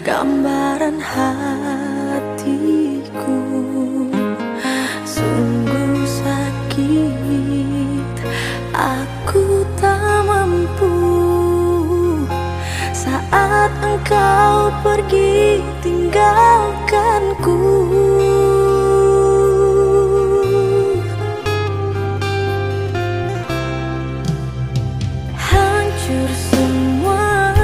gambaran hatiku. Sungguh sakit, aku tak mampu saat engkau pergi tinggalkanku. Hancur semua,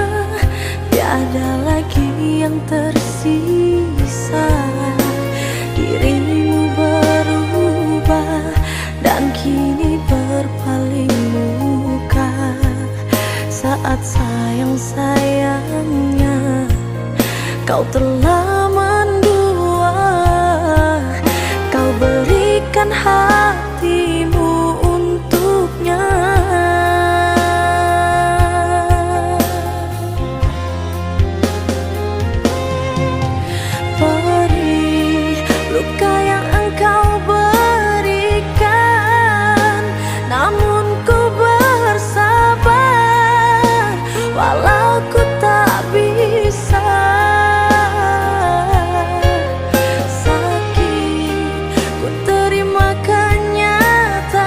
tiada lagi yang tersisa. Dirimu berubah dan kini berpaling muka. Saat sayang-sayangnya kau telah mendua. Kau berikan hatimu untuknya. Perih luka yang engkau berikan, namun ku bersabar walau ku tak bisa. Sakit, ku terima kenyataan.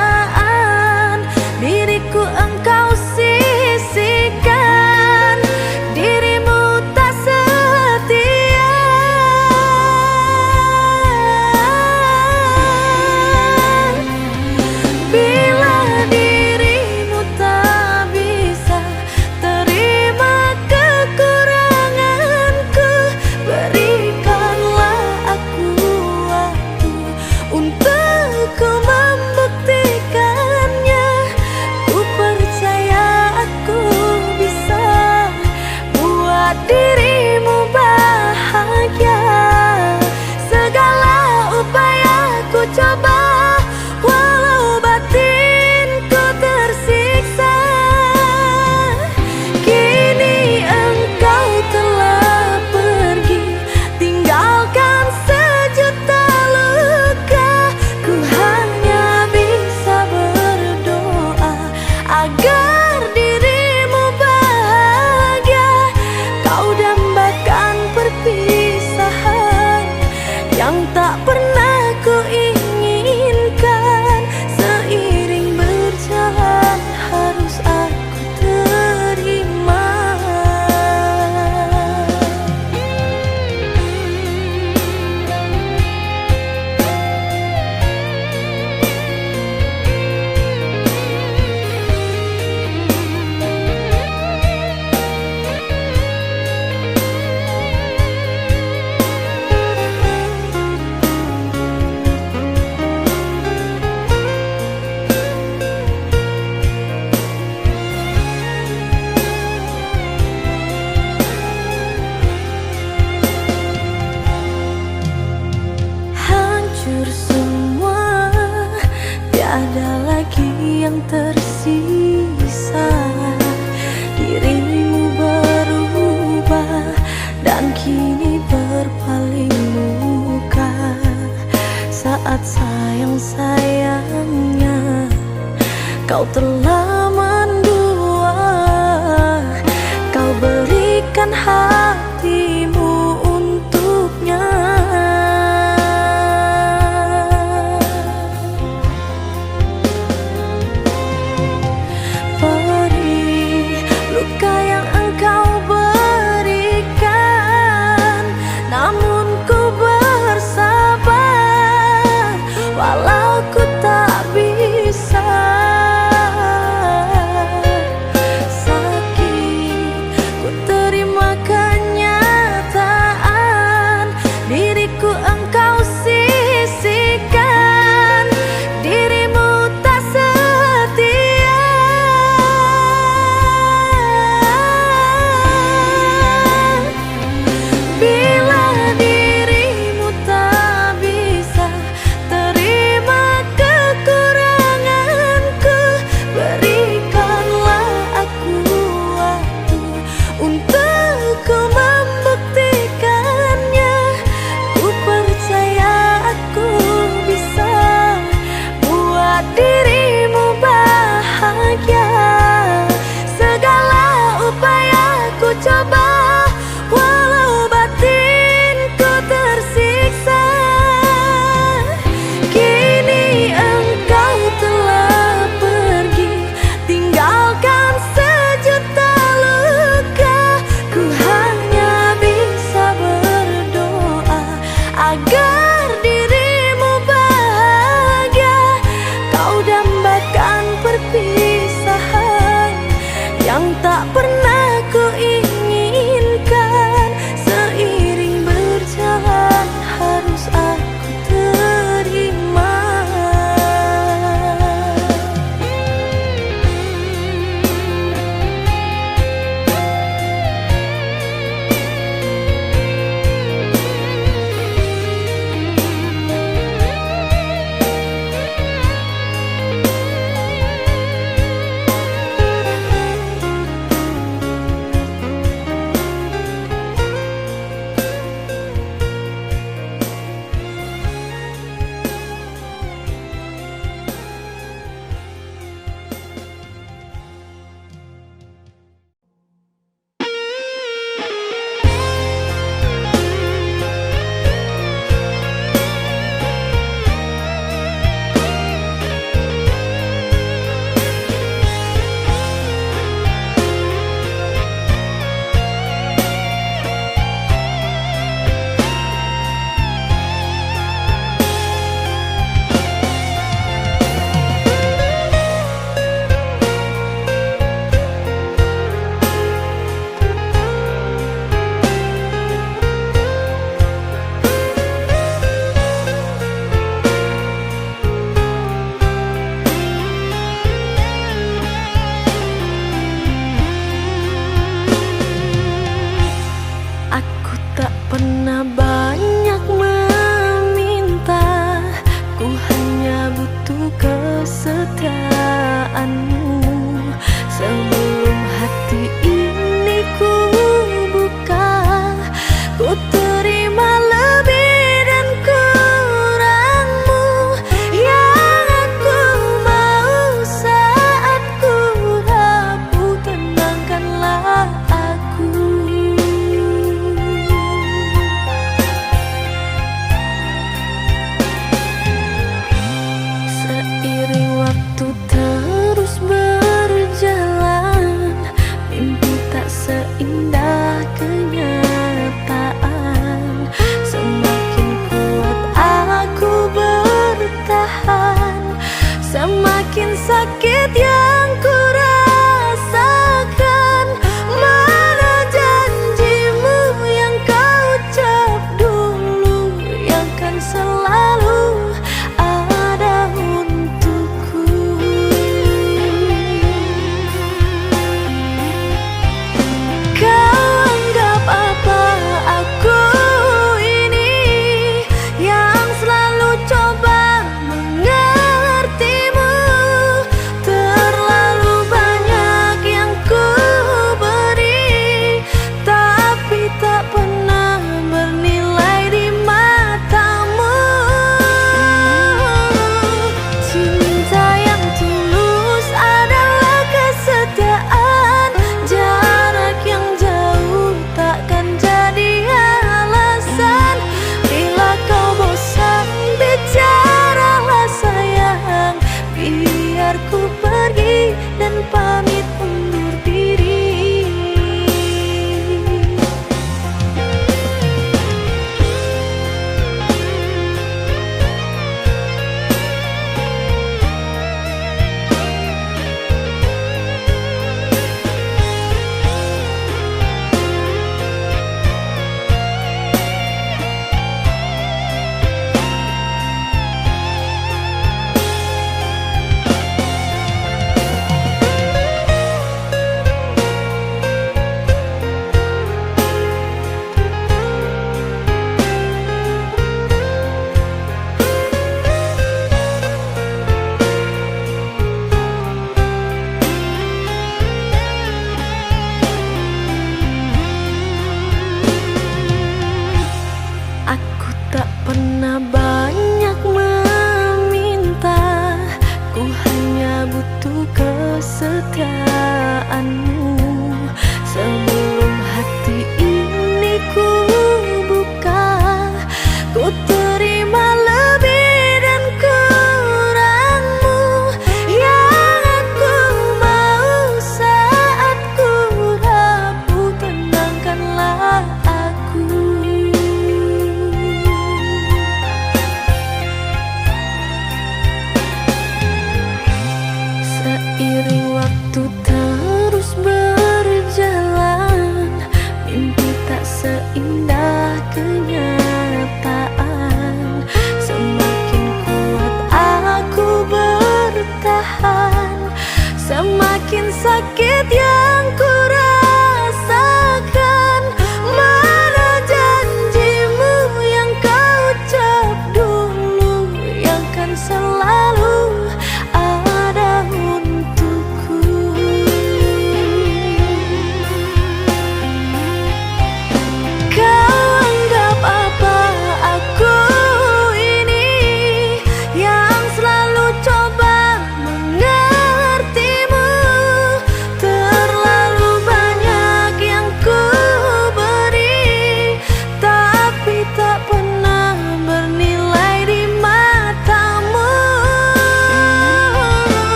Diriku engkau sisihkan, dirimu tak setia. Bila dirimu tak bisa terima kekuranganku, berikanlah aku waktu untuk ku membuktikannya. Ku percaya aku bisa buat dirimu bahagia. Segala upaya ku coba, walau batinku tersiksa. Kini engkau telah pergi, tinggalkan sejuta luka. Ku hanya bisa berdoa agar dirimu bahagia. Kau dambakan perpisahan yang tak pernah ku inginkan. Seiring berjalan harus aku terima. Hancur semua, tiada lagi yang tersisa. Dirimu berubah dan kini berpaling muka. Saat sayang-sayangnya kau telah mendua. Kau berikan hatimu untuknya. Perih luka yang engkau berikan, namun ku bersabar walau ku tak bisa.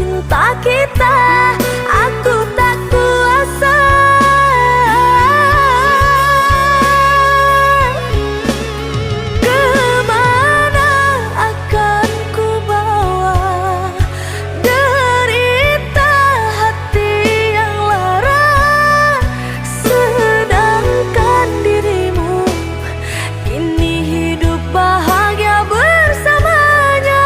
cinta kita, aku tak kuasa. Kemana akan ku bawa derita hati yang lara, sedangkan dirimu kini hidup bahagia bersamanya.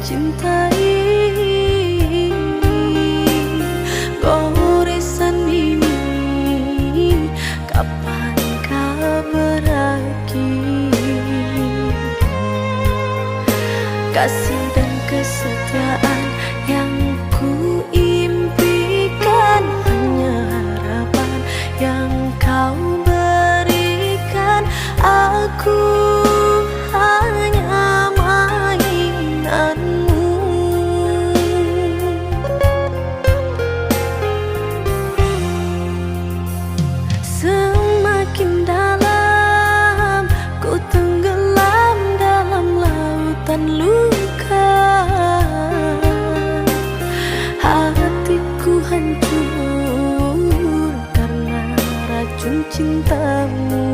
mencintai. Goresan ini kapankah berakhir? Kasih dan kesetiaan yang ku impikan, hanya harapan yang kau berikan. Aku hanya mainanmu. Semakin dalam ku tenggelam dalam lautan luka. Hatiku hancur karena racun cintamu.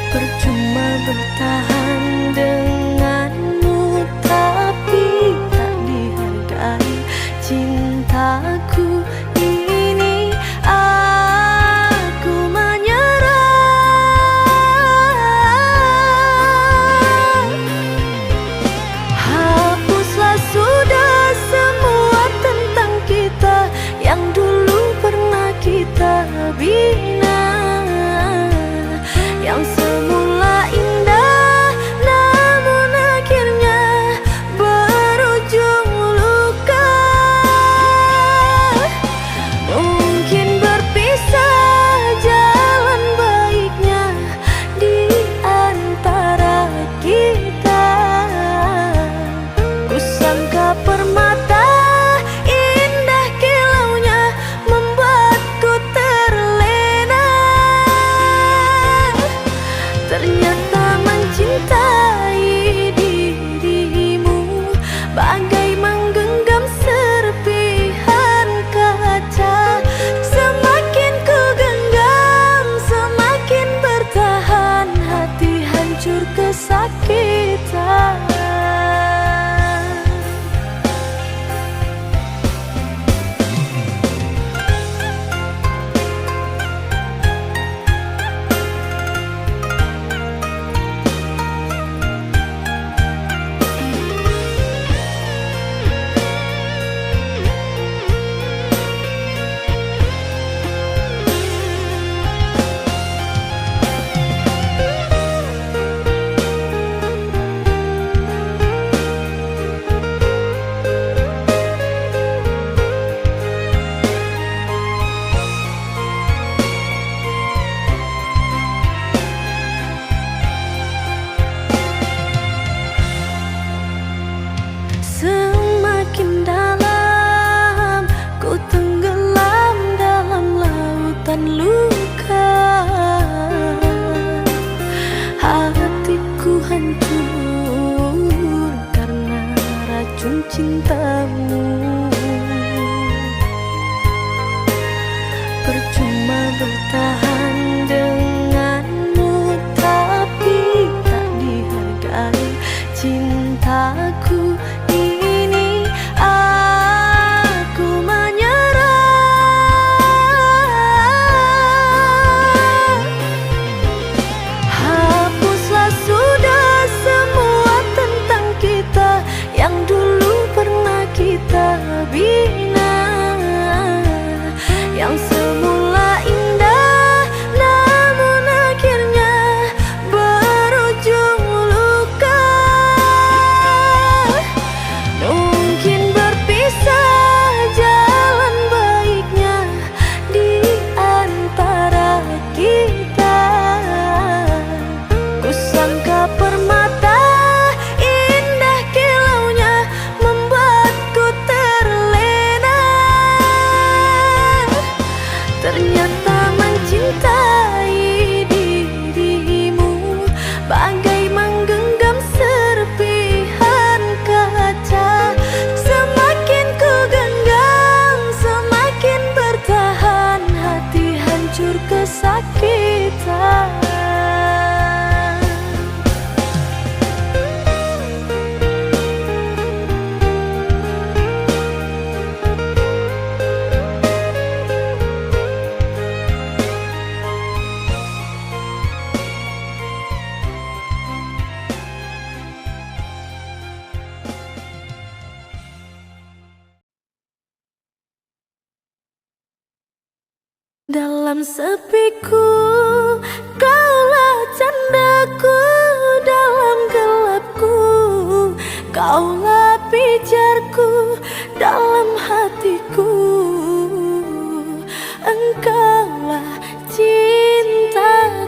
Percuma bertahan denganmu, tapi tak dihargai cintaku ini. Aku menyerah. Hapuslah sudah semua tentang kita yang dulu pernah kita bina, yang semula indah namun akhirnya berujung luka. Mungkin berpisah jalan baiknya di antara kita. Kusangka permata indah kilaunya membuatku terlena. Dalam sepiku, kaulah candaku. Dalam gelapku, kaulah pijarku. Dalam hatiku, engkaulah cintaku.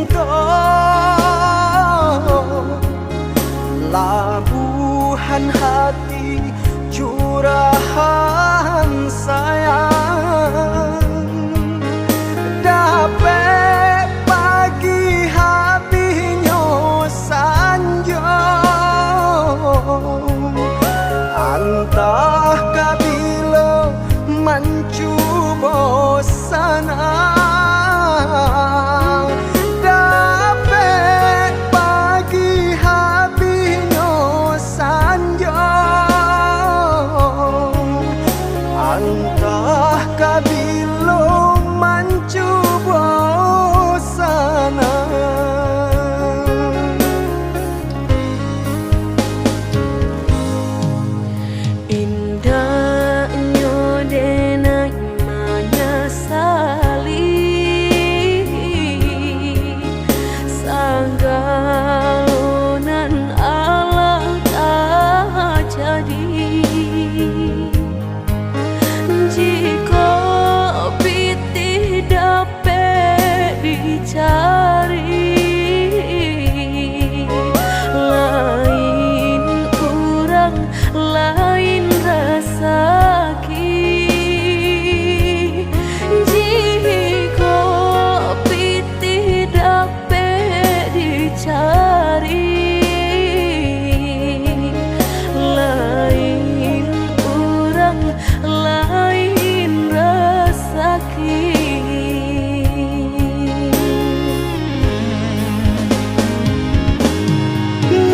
cinta, labuhan hati, curahan sayang. Dapat pagi habisnya sanjo, antah kabila mencuba sana. Dapat pagi habisnya sanjo, antah kabila mencuba sana. Indahnya denai menyesali sanggalonan Allah tak jadi. Jika pitih dapat dicari, lain orang lain rasaki. Jika pitih dapat dicari, lain orang lain rasaki.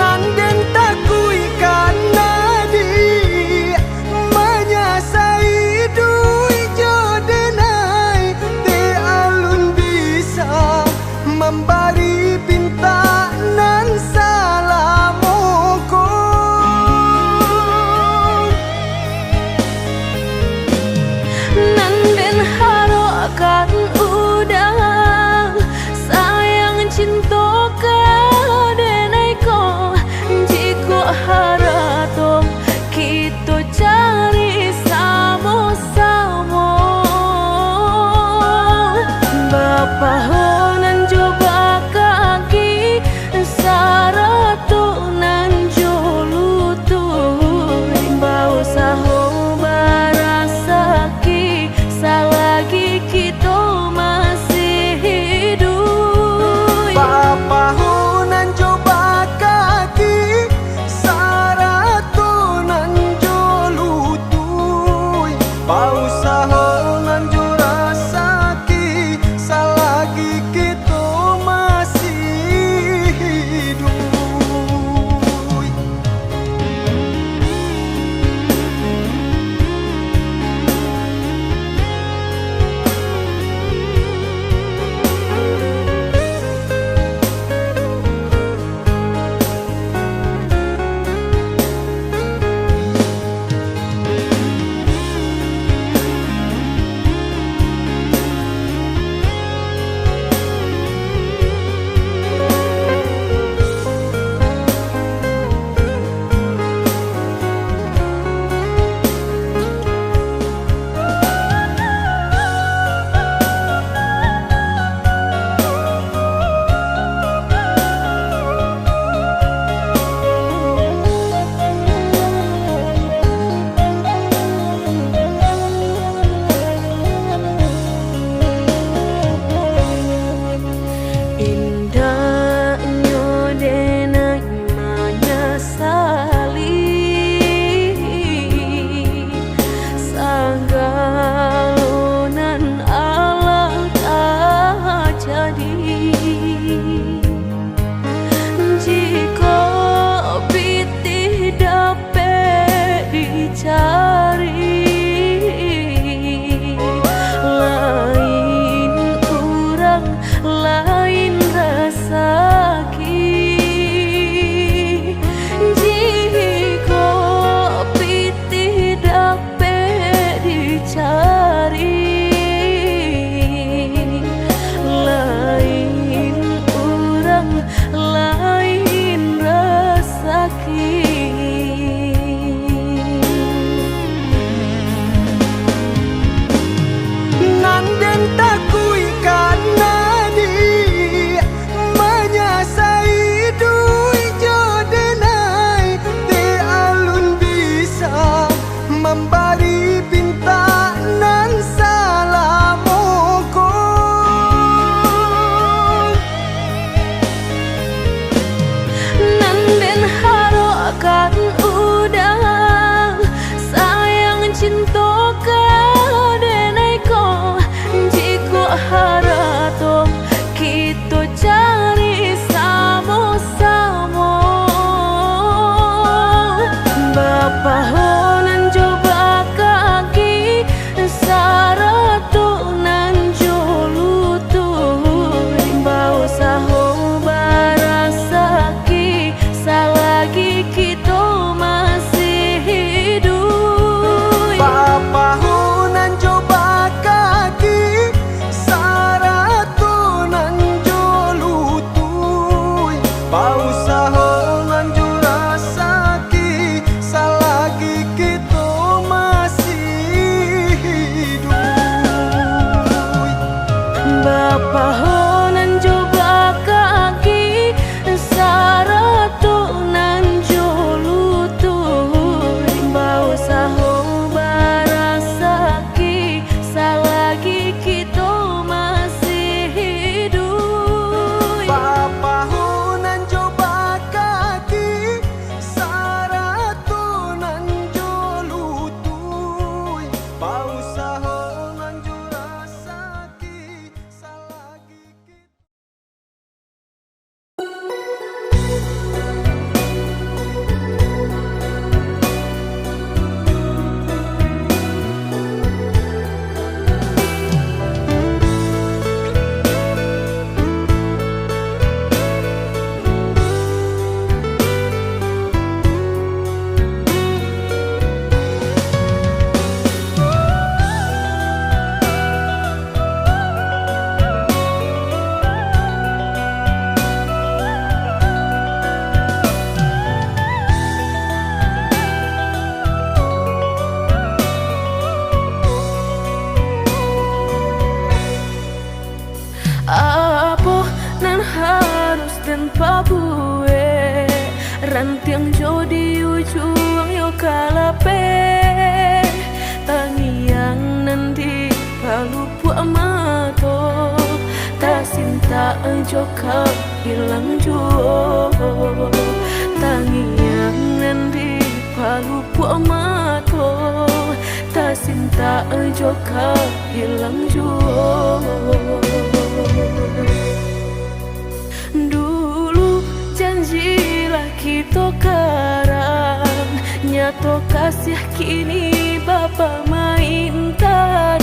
Nanden takui karena di menyasai dui jodenai, te alun bisa memberi pinta nan salamoko. Nanden harokan udang sayang cinta kadenai ko. Jika harato kita cari sama-sama, Bapa honan coba pabue rantiang jodi ujung yo kalape tangiang nanti palu puak mato tak sinta joka hilang juo tangiang nanti palu puak mato tak sinta joka hilang juo. Dulu janjilah kita karang, nyato kasih kini bapa mainkan.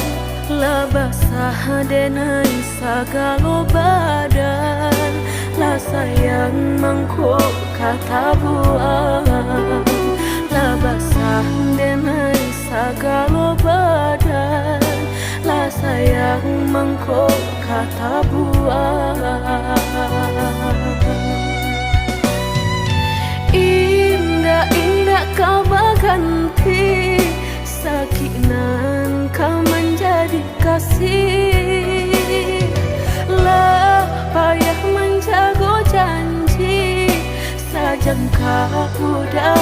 Lah basah denai sagalo badan, lah sayang mangkok kata buang. Lah basah denai sagalo badan, lah sayang mangkok kata buang. Indah-indah kau berganti, sakinan kau menjadi kasih. Lah payah menjaga janji, sajangka udah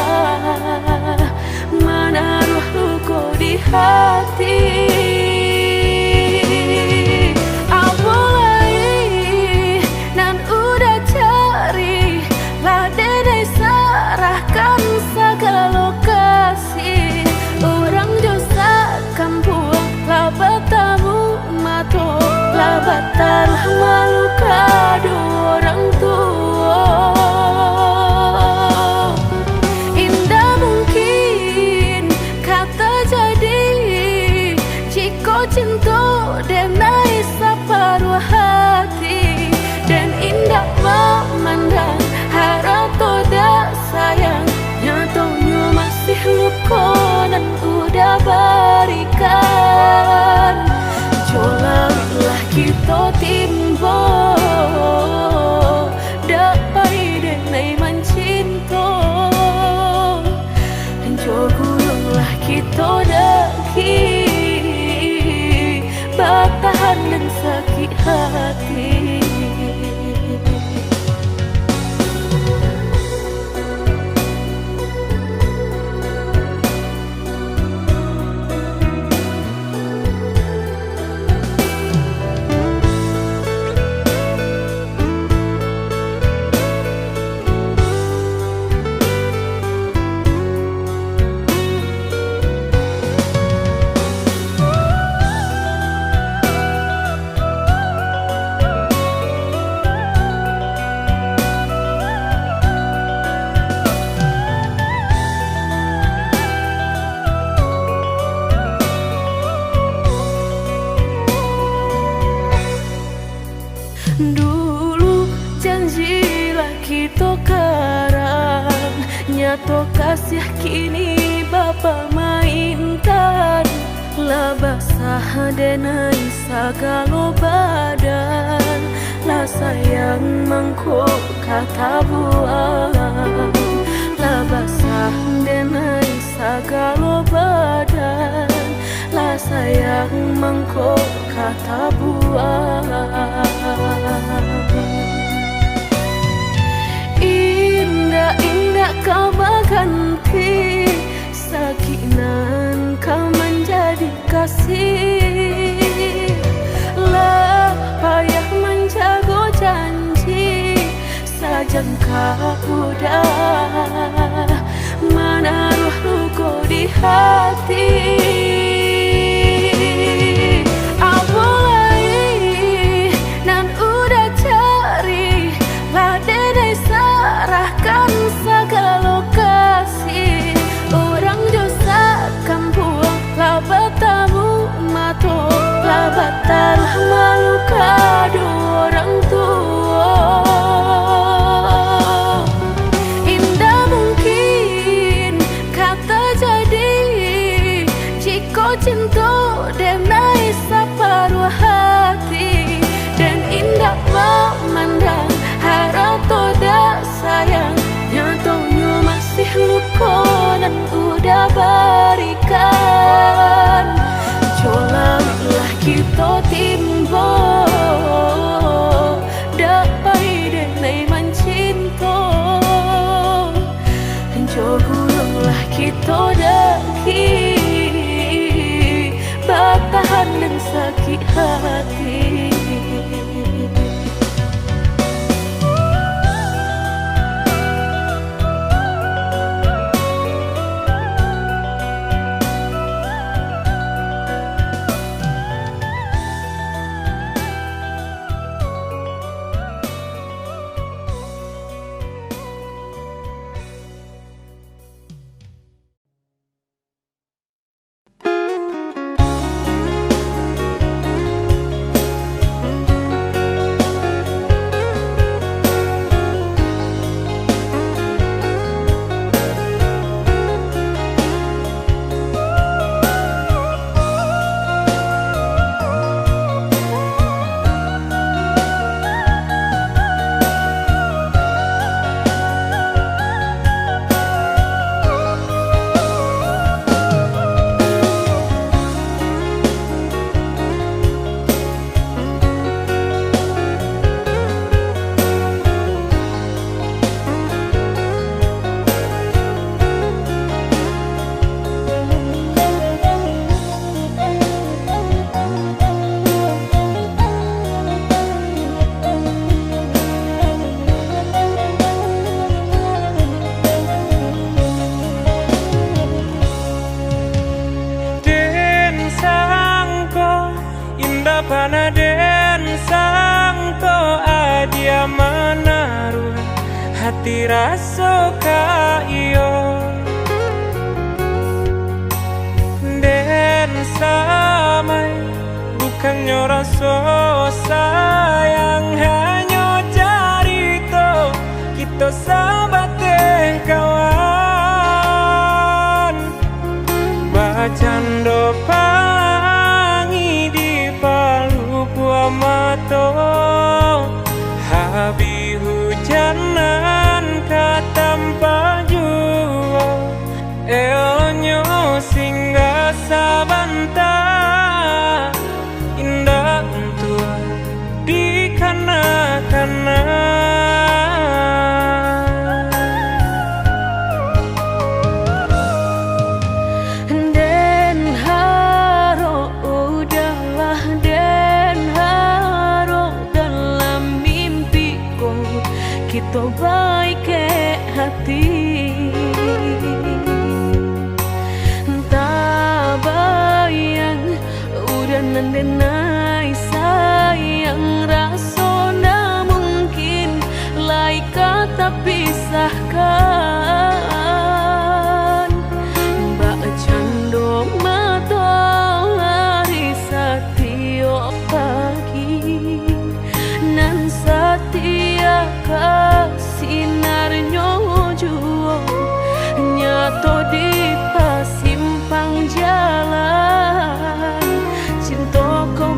menaruh luka di hati. Serahkan segala lokasi, orang dosa kampung labat tamu mato labat taruh malu kado orang tua. Indah mungkin kata jadi jika cinta denai separuh hati, dan indah memandang harap toda sayang nyatonya masih luka dan udah berikan. Jolalah kita timbo dapai denai mencinta, jogullah kita daki bertahan dan sakit hati. Dulu janjilah kita karang, nyato kasih kini bapa mainkan. Lah basah denai sagalo badan, lah sayang mangkok kata buang. Lah basah denai sagalo badan, lah sayang mangkok kata buang. Indah-indah kau berganti, sakinan kau menjadi kasih. Lah payah menjaga janji, sajangka udah menaruh luka di hati. Serahkan segala lokasi, orang dosa kampung labat tamu mato labat taruh malu kado orang tua. Indah mungkin kata jadi jika hati. Panaden sangko adia menaruh hati rasa ka iyo den samai bukannya rasa sayang hanya carito kita sabate kawan bacando mato habi hujanan katampa jua elonyo singgah sabanta indah tua di kana-kana kita baik ke hati tak bayang udah nandenai sayang rasona mungkin lai kata pisahkan mbak cando mata hari satio pagi nan setia sinarnya juo nyato di pasimpang jalan cinta kau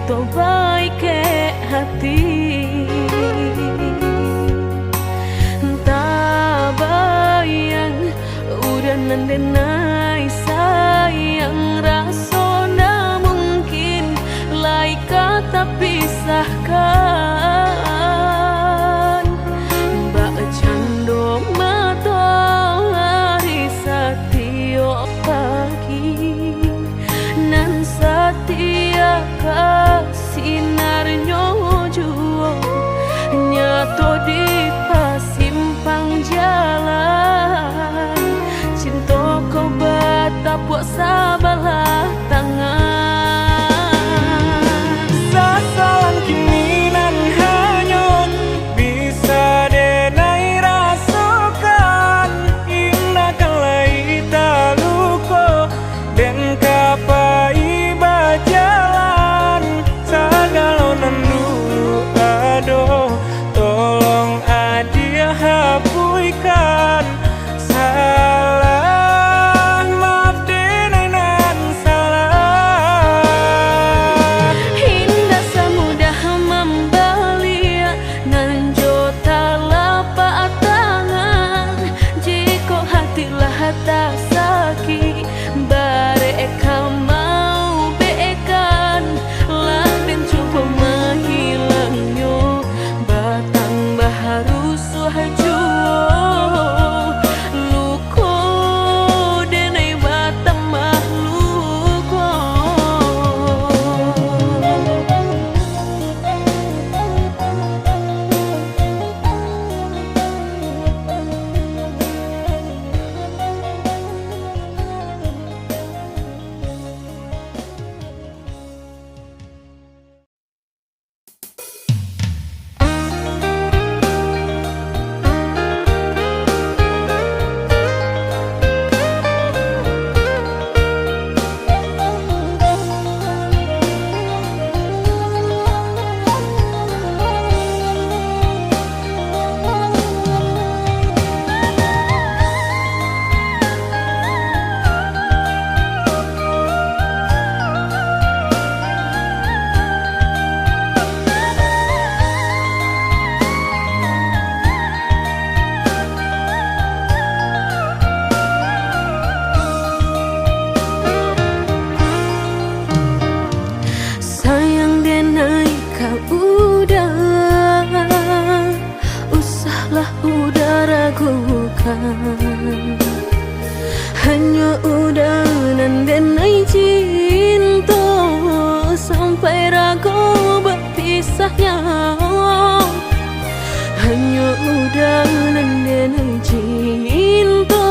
to baik ke hati. Tak bayang udah nandenai sayang rasona mungkin lai kata pisahkan. Mbak cando matahari setiap pagi nan setia kasinarnya juo nyato di pasimpang jalan. Cinta kau batapuk sabalah tangan. Sasalan kini nan hanyut bisa denai rasakan. Indah kalai taluko dan kapai bajalan. Sagalo nan dulu ado tolong adia hapuikan. Salah maaf denai nan salah. Indah semudah membelia nan jota lapak tangan. Jika hatilah tak sakit bareka mau beekan. Laden cukup menghilangnya batang baharu suhajuo. Luko denai batang mahluko. Sayang denai kau udah usahlah udah ragukan. Hanya udah nan denai cinta sampai ragu berpisahnya. Hanya udah nan denai cinta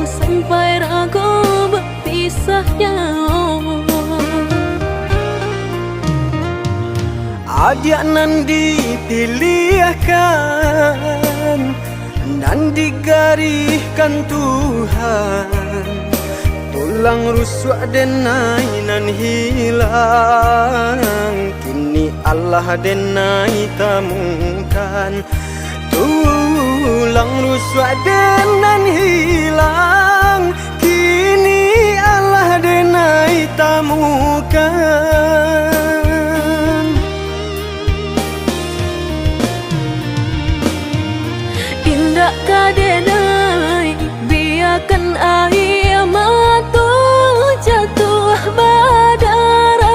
sampai ragu berpisahnya. Adia nan dipilihkan dan digariskan Tuhan. Tulang rusuk denai nan hilang. Kini Allah denai temukan. Tulang rusuk denan hilang. Kini Allah denai temukan. Indah kadenai biarkan air mata jatuh badarai.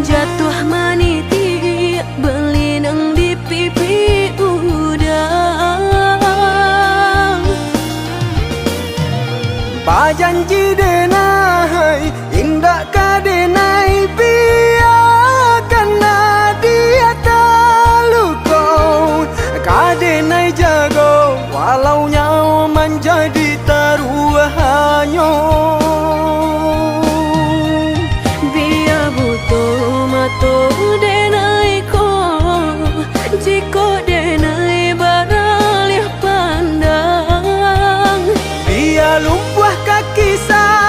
Jatuh meniti belinang di pipi udang. Pajanji denai indah kadenai biarkan dia taluko. Kadenai jago walau nyawa menjadi taruhannya. Biar butuh mata denai ko. Jika denai beralih pandang. Biar lumpuh kaki saya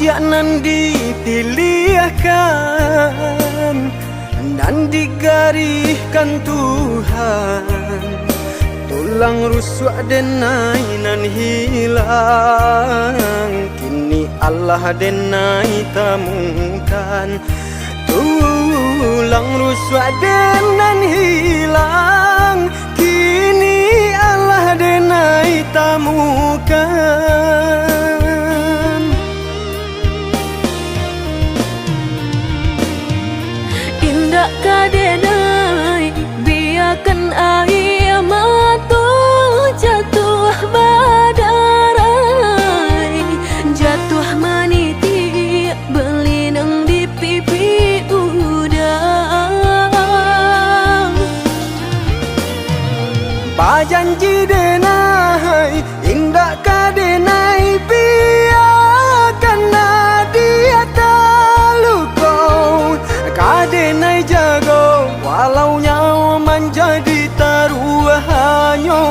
dia nan dipilihkan dan digariskan Tuhan, tulang rusuk denai nan hilang, kini Allah denai temukan. Tulang rusuk denan hilang, kini Allah denai temukan. Indah kadenai biarkan air mata jatuh badarai, jatuh meniti berlinang di pipi udang. Bajanji denai indah kadenai biarkan dia talukau, kadenai jago walau nyawa menjadi taruhannya.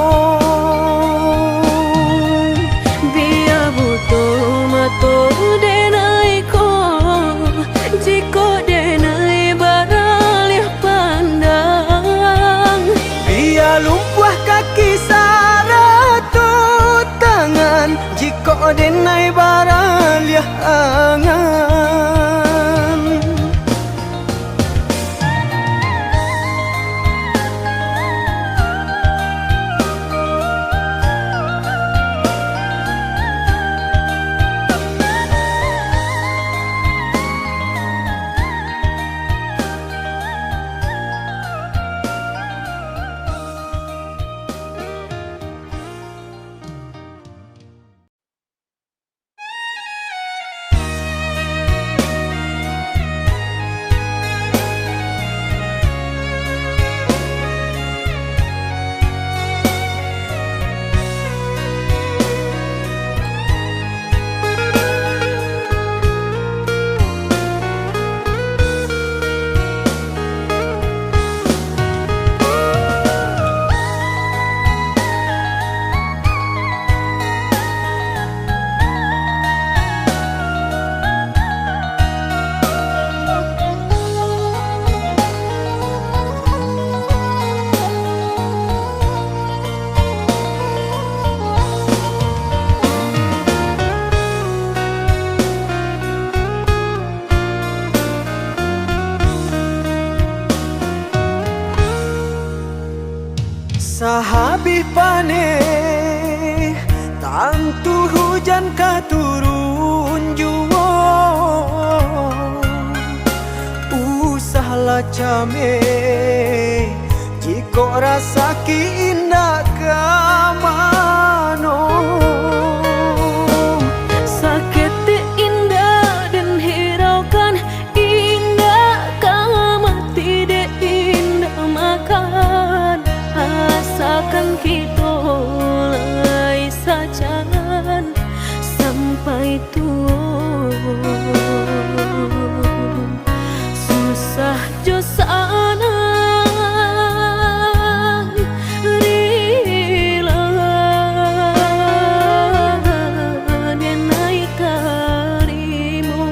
Biar butuh mata denai ko, jika denai baralih pandang. Biar lumpuh kaki saratut tangan, jika denai baralih angan. Sahabih paneh tantu hujan katurun jua, usahlah came jika rasa ki indah kamano. Sakit indah dan hiraukan indah, kamati de indah makan. Asalkan kita lai sajangan sampai tua, susah jo sana rila denai kalimo.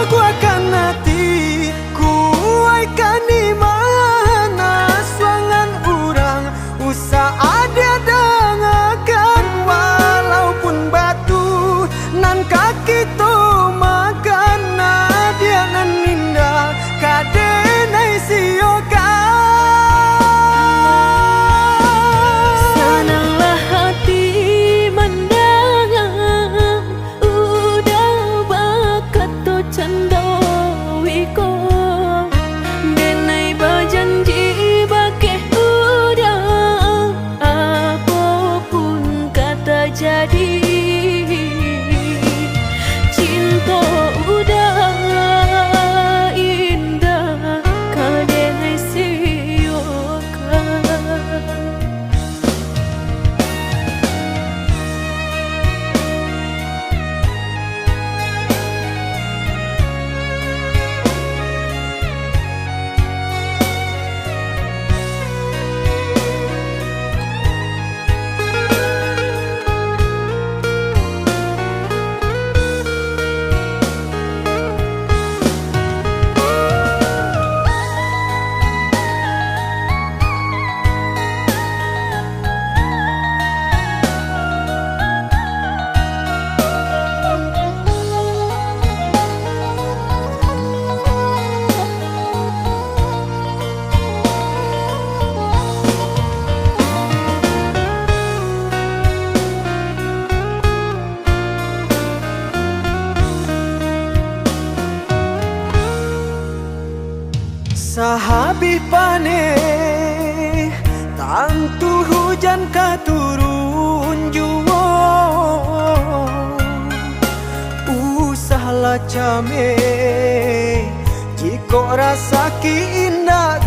Ku akan hati kuaikan di mana suangan orang usah ada dengarkan, walaupun batu nan kaki tu makan dia nan indah kadenai siokan. Senanglah hati mendengar udah bakat tu candawiko, denai berjanji bakeh udah apapun kata jadi. Cinta udah indah kadenai siokan. came jika rasa ki indah